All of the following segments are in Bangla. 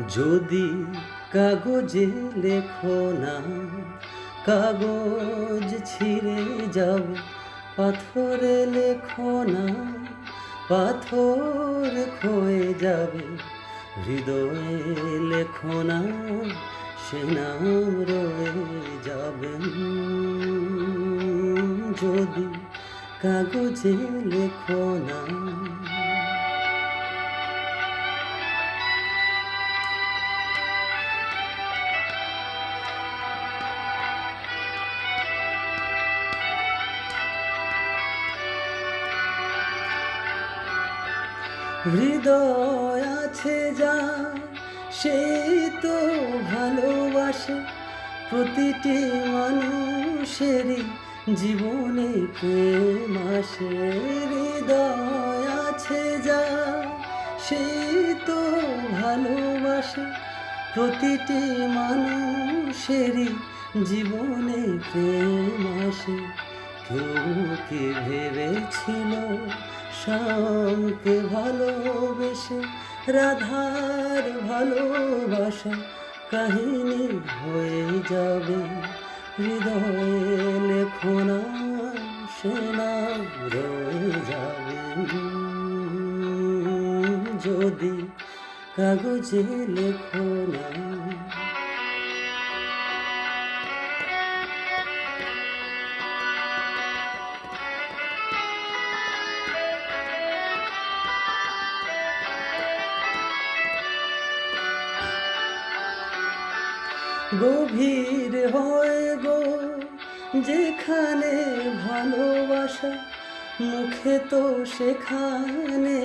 যদি কাগজে লেখো না, কাগজ ছিঁড়ে যাবে। পাথরে লেখো না, পাথর ক্ষয়ে যাবে। হৃদয়ে লেখো না, সে নাম রয়ে যাবে। যদি কাগজে লেখো না। হৃদয় আছে যা, সেই তো ভালোবাসে। প্রতিটি মানুষেরই জীবনে প্রেম আসে। হৃদয় আছে যা, সেই তো ভালোবাসে। প্রতিটি মানুষেরই জীবনে প্রেম আসে। কেউ কি ভেবেছিল শ্যামকে ভালোবেসে রাধার ভালোবাসা কাহিনী হয়ে যাবে। হৃদয়ে লেখো না, সে নাম রয়ে যাবে। যদি কাগজে লেখো না। গভীর হয় গো যেখানে ভালোবাসা, মুখে তো সেখানে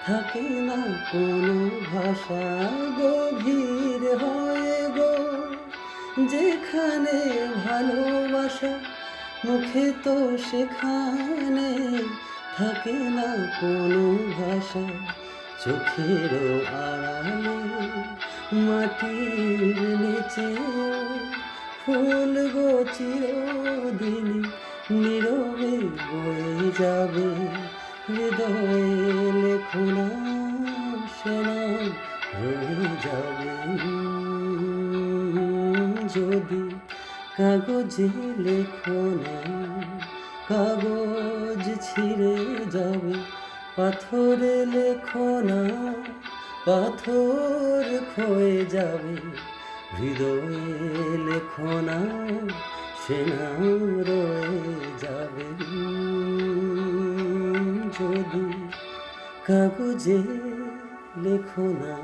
থাকে না কোনো ভাষা। গভীর হয় গো যেখানে ভালোবাসা, মুখে তো সেখানে থাকে না কোনো ভাষা। চোখেরও আড়ালে মাটির নিচে ফুল গো চিরদিন নীরবে বয়ে যাবে। হৃদয়ে লেখো না, সে নাম রয়ে যাবে। যদি কাগজে লেখো না, কাগজ ছিঁড়ে যাবে। পাথরে লেখো না, পাথর ক্ষয়ে যাবে। হৃদয়ে লেখো না, সে নাম রয়ে যাবে। যদি কাগজে লেখো না।